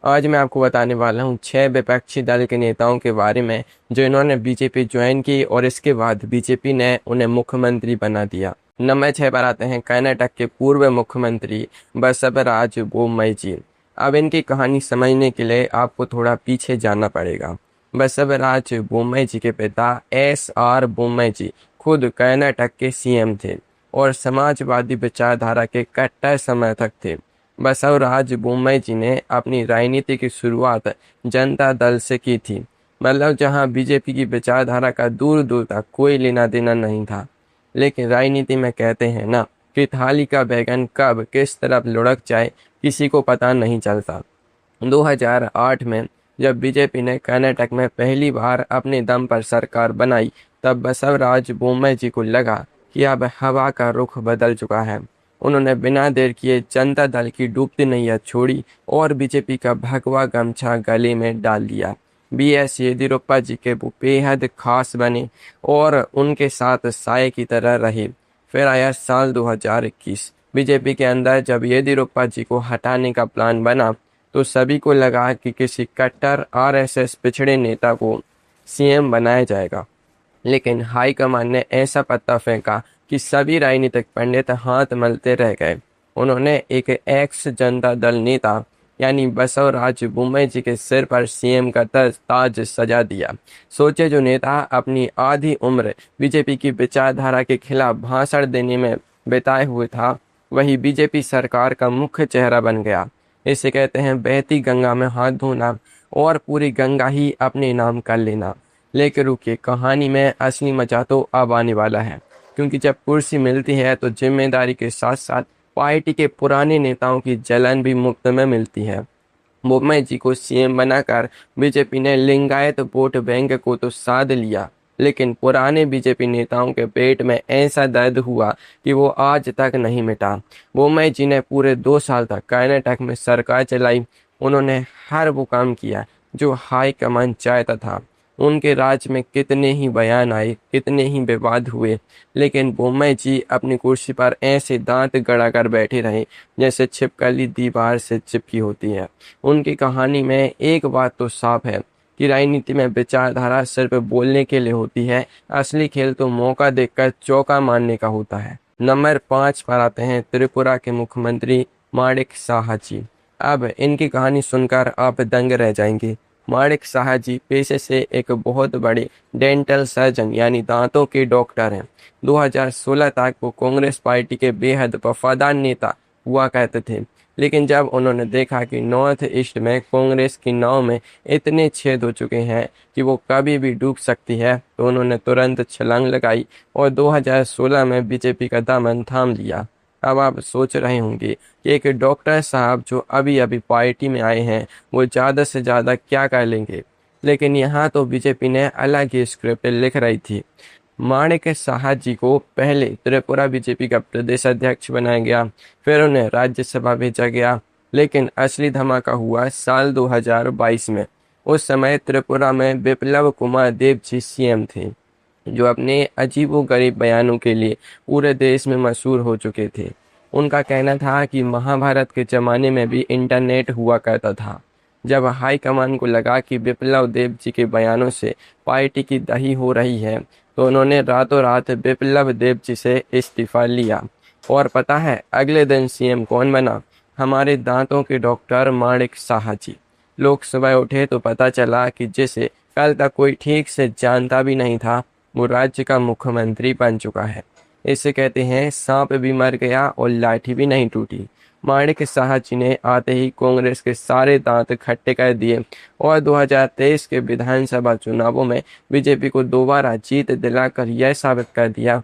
आज मैं आपको बताने वाला हूँ 6 विपक्षी दल के नेताओं के बारे में जो इन्होंने बीजेपी ज्वाइन की और इसके बाद बीजेपी ने उन्हें मुख्यमंत्री बना दिया। नंबर 6 पर आते हैं कर्नाटक के पूर्व मुख्यमंत्री बसवराज बोम्मई जी। अब इनकी कहानी समझने के लिए आपको थोड़ा पीछे जाना पड़ेगा। बसवराज बोम्मई जी के पिता S.R. बोम्मई जी खुद कर्नाटक के सीएम थे और समाजवादी विचारधारा के कट्टर समर्थक थे। बसवराज बोम्मई जी ने अपनी राजनीति की शुरुआत जनता दल से की थी, मतलब जहां बीजेपी की विचारधारा का दूर दूर तक कोई लेना देना नहीं था। लेकिन राजनीति में कहते हैं ना कि थाली का बैगन कब किस तरफ लुढ़क जाए किसी को पता नहीं चलता। 2008 में जब बीजेपी ने कर्नाटक में पहली बार अपने दम पर सरकार बनाई, तब बसवराज बोम्मई जी को लगा कि अब हवा का रुख बदल चुका है। उन्होंने बिना देर किए जनता दल की डूबती नैया छोड़ी और बीजेपी का भगवा गमछा गले में डाल लिया। BS येदियुरप्पा जी के वो बेहद खास बने और उनके साथ साये की तरह रहे। फिर आया साल 2021। बीजेपी के अंदर जब येदियुरप्पा जी को हटाने का प्लान बना तो सभी को लगा कि किसी कट्टर RSS पिछड़े नेता को सीएम बनाया जाएगा। लेकिन हाईकमान ने ऐसा पत्ता फेंका कि सभी राजनीतिक पंडित हाथ मलते रह गए। उन्होंने एक एक्स जनता दल नेता यानी बसवराज बोम्मई जी के सिर पर सीएम का ताज सजा दिया। सोचे, जो नेता अपनी आधी उम्र बीजेपी की विचारधारा के खिलाफ भाषण देने में बिताए हुए था, वही बीजेपी सरकार का मुख्य चेहरा बन गया। इसे कहते हैं बहती गंगा में हाथ धोना और पूरी गंगा ही अपने नाम कर लेना। लेकिन रुकिए, कहानी में असली मजा तो अब आने वाला है, क्योंकि जब कुर्सी मिलती है तो जिम्मेदारी के साथ साथ पार्टी के पुराने नेताओं की जलन भी मुफ्त में मिलती है। बोम्मई जी को सीएम बनाकर बीजेपी ने लिंगायत वोट बैंक को तो साध लिया, लेकिन पुराने बीजेपी नेताओं के पेट में ऐसा दर्द हुआ कि वो आज तक नहीं मिटा। बोम्मई जी ने पूरे 2 साल तक कर्नाटक में सरकार चलाई। उन्होंने हर वो काम किया जो हाई कमान चाहता था। उनके राज में कितने ही बयान आए, कितने ही विवाद हुए, लेकिन बोम्मई जी अपनी कुर्सी पर ऐसे दांत गड़ाकर बैठे रहे जैसे छिपकली दीवार से चिपकी होती है। उनकी कहानी में एक बात तो साफ है कि राजनीति में विचारधारा सिर्फ बोलने के लिए होती है, असली खेल तो मौका देखकर चौका मारने का होता है। नंबर 5 पर आते हैं त्रिपुरा के मुख्यमंत्री माणिक साहा जी। अब इनकी कहानी सुनकर आप दंग रह जाएंगे। माणिक साहा जी पेशे से एक बहुत बड़े डेंटल सर्जन यानी दांतों के डॉक्टर हैं। 2016 तक वो कांग्रेस पार्टी के बेहद वफादार नेता हुआ करते थे, लेकिन जब उन्होंने देखा कि नॉर्थ ईस्ट में कांग्रेस की नाव में इतने छेद हो चुके हैं कि वो कभी भी डूब सकती है, तो उन्होंने तुरंत छलांग लगाई और 2016 में बीजेपी का दामन थाम लिया। अब आप सोच रहे होंगे कि एक डॉक्टर साहब जो अभी अभी पार्टी में आए हैं वो ज़्यादा से ज़्यादा क्या कर लेंगे, लेकिन यहाँ तो बीजेपी ने अलग ही स्क्रिप्ट लिख रही थी। माणिक साहा जी को पहले त्रिपुरा बीजेपी का प्रदेश अध्यक्ष बनाया गया, फिर उन्हें राज्यसभा भेजा गया। लेकिन असली धमाका हुआ साल 2022 में। उस समय त्रिपुरा में बिप्लब कुमार देब जी सीएम थे, जो अपने अजीबोगरीब बयानों के लिए पूरे देश में मशहूर हो चुके थे। उनका कहना था कि महाभारत के ज़माने में भी इंटरनेट हुआ करता था। जब हाईकमान को लगा कि बिप्लब देब जी के बयानों से पार्टी की दही हो रही है, तो उन्होंने रातों रात बिप्लब देब जी से इस्तीफा लिया। और पता है अगले दिन सीएम कौन बना? हमारे दांतों के डॉक्टर माणिक साहा जी। लोग सुबह उठे तो पता चला कि जिसे कल तक कोई ठीक से जानता भी नहीं था, वो राज्य का मुख्यमंत्री बन चुका है। इसे कहते हैं सांप भी मर गया और लाठी भी नहीं टूटी। माणिक साहा जी ने आते ही कांग्रेस के सारे दांत खट्टे कर दिए और 2023 के विधानसभा चुनावों में बीजेपी को दोबारा जीत दिलाकर यह साबित कर दिया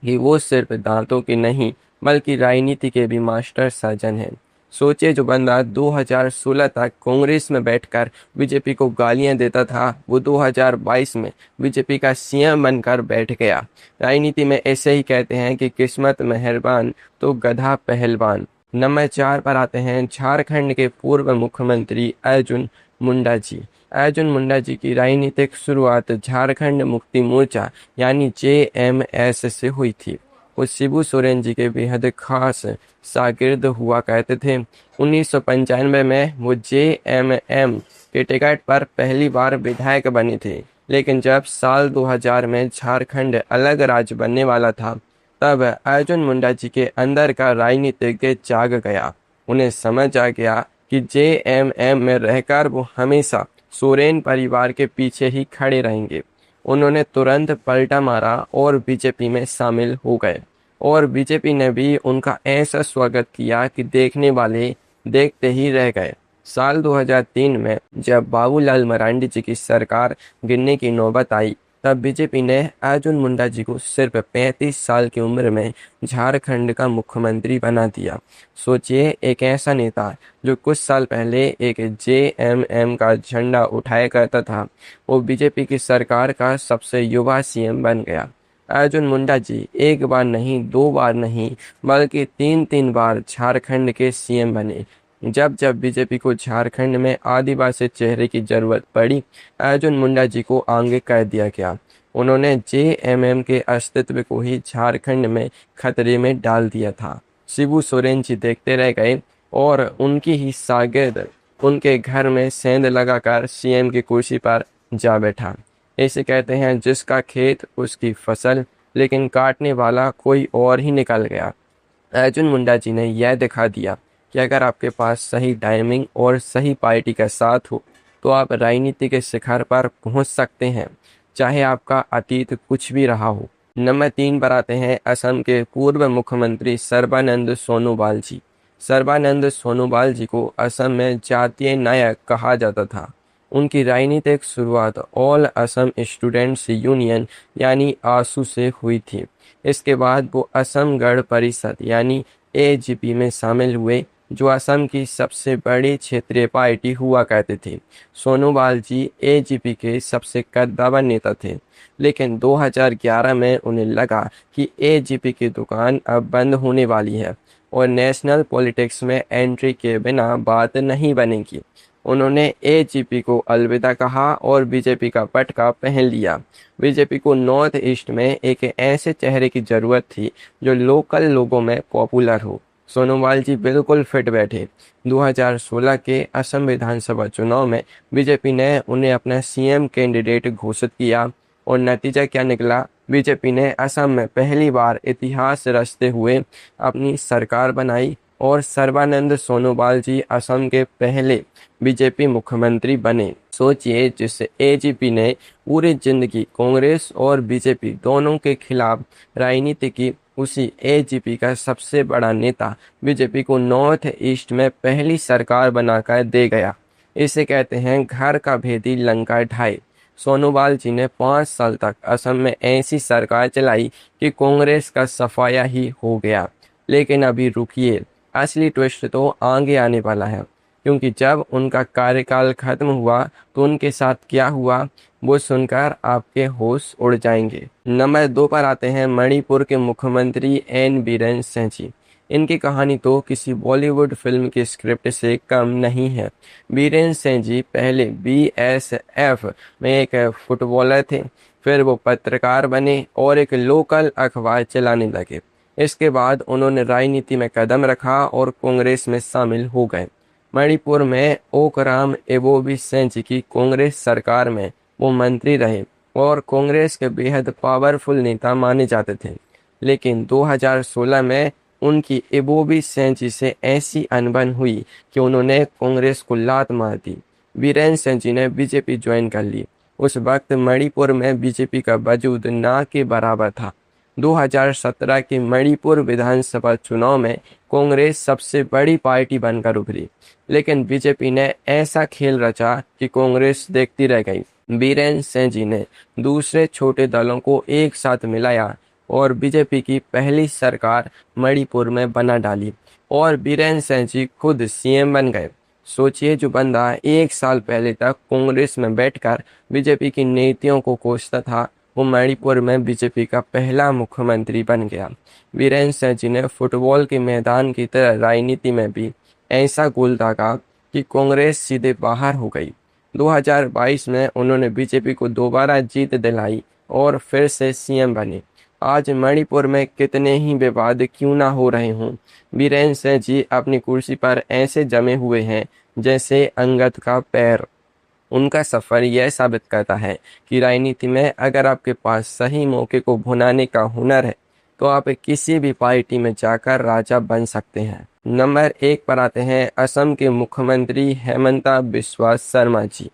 कि वो सिर्फ दांतों के नहीं बल्कि राजनीति के भी मास्टर सर्जन हैं। सोचे, जो बंदा 2016 तक कांग्रेस में बैठकर बीजेपी को गालियां देता था, वो 2022 में बीजेपी का सीएम बनकर बैठ गया। राजनीति में ऐसे ही कहते हैं कि किस्मत मेहरबान तो गधा पहलवान। नंबर 4 पर आते हैं झारखंड के पूर्व मुख्यमंत्री अर्जुन मुंडा जी। अर्जुन मुंडा जी की राजनीतिक शुरुआत झारखंड मुक्ति मोर्चा यानी JMS से हुई थी। वो शिबू सोरेन जी के बेहद खास शागिर्द हुआ करते थे। 1995 में वो JMM के टिकट पर पहली बार विधायक बने थे, लेकिन जब साल 2000 में झारखंड अलग राज्य बनने वाला था, तब अर्जुन मुंडा जी के अंदर का राजनीतिज्ञ जाग गया। उन्हें समझ आ गया कि JMM में रहकर वो हमेशा सोरेन परिवार के पीछे ही खड़े रहेंगे। उन्होंने तुरंत पलटा मारा और बीजेपी में शामिल हो गए, और बीजेपी ने भी उनका ऐसा स्वागत किया कि देखने वाले देखते ही रह गए। साल 2003 में जब बाबूलाल मरांडी जी की सरकार गिरने की नौबत आई, तब बीजेपी ने अर्जुन मुंडा जी को सिर्फ 35 साल की उम्र में झारखंड का मुख्यमंत्री बना दिया। सोचिए, एक ऐसा नेता जो कुछ साल पहले एक JMM का झंडा उठाया करता था, वो बीजेपी की सरकार का सबसे युवा CM बन गया। अर्जुन मुंडा जी एक बार नहीं, दो बार नहीं, बल्कि तीन तीन बार झारखंड के CM बने। जब जब बीजेपी को झारखंड में आदिवासी चेहरे की जरूरत पड़ी, अर्जुन मुंडा जी को आगे कर दिया गया। उन्होंने JMM के अस्तित्व को ही झारखंड में खतरे में डाल दिया था। शिबू सोरेन जी देखते रह गए और उनकी ही शागिर्द उनके घर में सेंध लगाकर CM की कुर्सी पर जा बैठा। इसे कहते हैं जिसका खेत उसकी फसल, लेकिन काटने वाला कोई और ही निकल गया। अर्जुन मुंडा जी ने यह दिखा दिया कि अगर आपके पास सही टाइमिंग और सही पार्टी का साथ हो, तो आप राजनीति के शिखर पर पहुंच सकते हैं, चाहे आपका अतीत कुछ भी रहा हो। नंबर 3 पर आते हैं असम के पूर्व मुख्यमंत्री सर्बानंद सोनोवाल जी। सर्बानंद सोनोवाल जी को असम में जातीय नायक कहा जाता था। उनकी राजनीतिक शुरुआत ऑल असम स्टूडेंट्स यूनियन यानी आसू से हुई थी। इसके बाद वो असम गण परिषद यानी AGP में शामिल हुए, जो असम की सबसे बड़ी क्षेत्रीय पार्टी हुआ करती थी। सोनोवाल जी AGP के सबसे कद्दावर नेता थे, लेकिन 2011 में उन्हें लगा कि AGP की दुकान अब बंद होने वाली है और नेशनल पॉलिटिक्स में एंट्री के बिना बात नहीं बनेगी। उन्होंने AGP को अलविदा कहा और बीजेपी का पटका पहन लिया। बीजेपी को नॉर्थ ईस्ट में एक ऐसे चेहरे की जरूरत थी जो लोकल लोगों में पॉपुलर हो। सोनोवाल जी बिल्कुल फिट बैठे। 2016 के असम विधानसभा चुनाव में बीजेपी ने उन्हें अपना CM कैंडिडेट घोषित किया, और नतीजा क्या निकला? बीजेपी ने असम में पहली बार इतिहास रचते हुए अपनी सरकार बनाई और सर्बानंद सोनोवाल जी असम के पहले बीजेपी मुख्यमंत्री बने। सोचिए, जिस AGP ने पूरी जिंदगी कांग्रेस और बीजेपी दोनों के खिलाफ राजनीति की, उसी AGP का सबसे बड़ा नेता बीजेपी को नॉर्थ ईस्ट में पहली सरकार बनाकर दे गया। इसे कहते हैं घर का भेदी लंका ढाई। सोनोवाल जी ने 5 साल तक असम में ऐसी सरकार चलाई कि कांग्रेस का सफाया ही हो गया। लेकिन अभी रुकिए, असली ट्विस्ट तो आगे आने वाला है, क्योंकि जब उनका कार्यकाल खत्म हुआ तो उनके साथ क्या हुआ, वो सुनकर आपके होश उड़ जाएंगे। नंबर 2 पर आते हैं मणिपुर के मुख्यमंत्री N बीरेन सिंह जी। इनकी कहानी तो किसी बॉलीवुड फिल्म की स्क्रिप्ट से कम नहीं है। बीरेन सिंह जी पहले BSF में एक फुटबॉलर थे, फिर वो पत्रकार बने और एक लोकल अखबार चलाने लगे। इसके बाद उन्होंने राजनीति में कदम रखा और कांग्रेस में शामिल हो गए। मणिपुर में ओकराम एबोबी सिंह जी की कांग्रेस सरकार में वो मंत्री रहे और कांग्रेस के बेहद पावरफुल नेता माने जाते थे। लेकिन 2016 में उनकी एबोबी सिंह जी से ऐसी अनबन हुई कि उन्होंने कांग्रेस को लात मार दी। बीरेन सिंह जी ने बीजेपी ज्वाइन कर ली। उस वक्त मणिपुर में बीजेपी का वजूद ना के बराबर था। 2017 के मणिपुर विधानसभा चुनाव में कांग्रेस सबसे बड़ी पार्टी बनकर उभरी, लेकिन बीजेपी ने ऐसा खेल रचा कि कांग्रेस देखती रह गई। बीरेन सिंह जी ने दूसरे छोटे दलों को एक साथ मिलाया और बीजेपी की पहली सरकार मणिपुर में बना डाली, और बीरेन सिंह जी खुद CM बन गए। सोचिए, जो बंदा 1 साल पहले तक कांग्रेस में बैठकर बीजेपी की नीतियों को कोसता था, वो मणिपुर में बीजेपी का पहला मुख्यमंत्री बन गया। बीरेन सिंह जी ने फुटबॉल के मैदान की तरह राजनीति में भी ऐसा गोल दागा कि कांग्रेस सीधे बाहर हो गई। 2022 में उन्होंने बीजेपी को दोबारा जीत दिलाई और फिर से CM बने। आज मणिपुर में कितने ही विवाद क्यों ना हो रहे हों, बीरेन सिंह जी अपनी कुर्सी पर ऐसे जमे हुए हैं जैसे अंगद का पैर। उनका सफर यह साबित करता है कि राजनीति में अगर आपके पास सही मौके को भुनाने का हुनर है तो आप किसी भी पार्टी में जाकर राजा बन सकते हैं। नंबर 1 पर आते हैं असम के मुख्यमंत्री हेमंता बिस्वा शर्मा जी।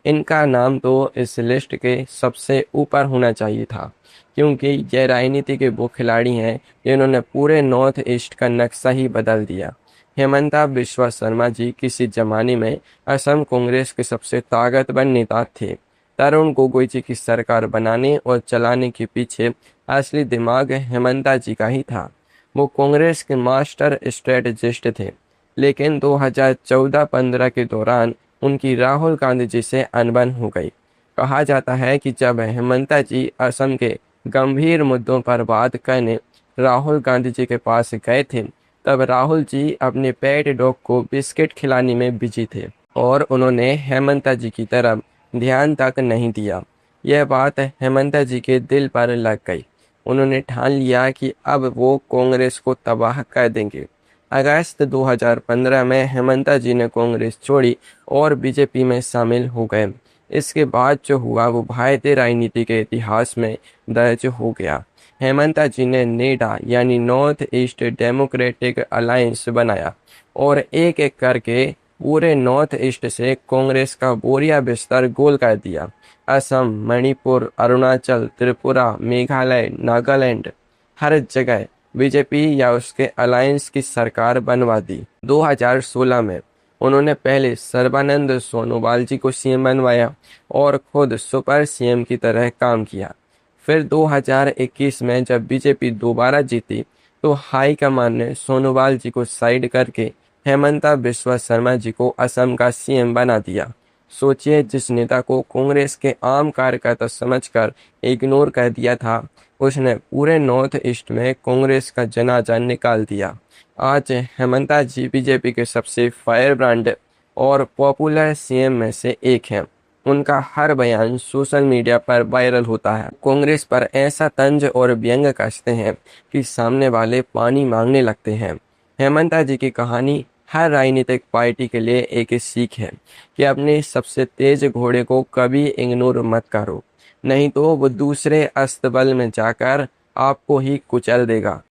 इनका नाम तो इस लिस्ट के सबसे ऊपर होना चाहिए था, क्योंकि यह राजनीति के वो खिलाड़ी हैं जिन्होंने पूरे नॉर्थ ईस्ट का नक्शा ही बदल दिया। हेमंता बिस्वा शर्मा जी किसी जमाने में असम कांग्रेस के सबसे ताकतवर नेता थे। तरुण गोगोई जी की सरकार बनाने और चलाने के पीछे असली दिमाग हेमंता जी का ही था। वो कांग्रेस के मास्टर स्ट्रेटजिस्ट थे, लेकिन 2014-15 के दौरान उनकी राहुल गांधी जी से अनबन हो गई। कहा जाता है कि जब हेमंता जी असम के गंभीर मुद्दों पर बात करने राहुल गांधी जी के पास गए थे, तब राहुल जी अपने पेट डॉग को बिस्किट खिलाने में बिजी थे और उन्होंने हेमंता जी की तरफ ध्यान तक नहीं दिया। यह बात हेमंता जी के दिल पर लग गई। उन्होंने ठान लिया कि अब वो कांग्रेस को तबाह कर देंगे। अगस्त 2015 में हेमंता जी ने कांग्रेस छोड़ी और बीजेपी में शामिल हो गए। इसके बाद जो हुआ वो भारतीय राजनीति के इतिहास में दर्ज हो गया। हेमंता जी ने नेडा यानी नॉर्थ ईस्ट डेमोक्रेटिक अलायंस बनाया और एक एक करके पूरे नॉर्थ ईस्ट से कांग्रेस का बोरिया बिस्तर गोल कर दिया। असम, मणिपुर, अरुणाचल, त्रिपुरा, मेघालय, नागालैंड, हर जगह बीजेपी या उसके अलायंस की सरकार बनवा दी। 2016 में उन्होंने पहले सर्बानंद सोनोवाल जी को सीएम बनवाया और खुद सुपर सीएम की तरह काम किया। फिर 2021 में जब बीजेपी दोबारा जीती तो हाईकमान ने सोनोवाल जी को साइड करके हेमंता बिस्वा शर्मा जी को असम का सीएम बना दिया। सोचिए, जिस नेता को कांग्रेस के आम कार्यकर्ता समझकर इग्नोर कर दिया था, उसने पूरे नॉर्थ ईस्ट में कांग्रेस का जनाजा निकाल दिया। आज हेमंता जी बीजेपी के सबसे फायर ब्रांड और पॉपुलर सीएम में से एक हैं। उनका हर बयान सोशल मीडिया पर वायरल होता है। कांग्रेस पर ऐसा तंज और व्यंग कसते हैं कि सामने वाले पानी मांगने लगते हैं। हेमंता जी की कहानी हर राजनीतिक पार्टी के लिए एक सीख है कि अपने सबसे तेज घोड़े को कभी इग्नोर मत करो, नहीं तो वो दूसरे अस्तबल में जाकर आपको ही कुचल देगा।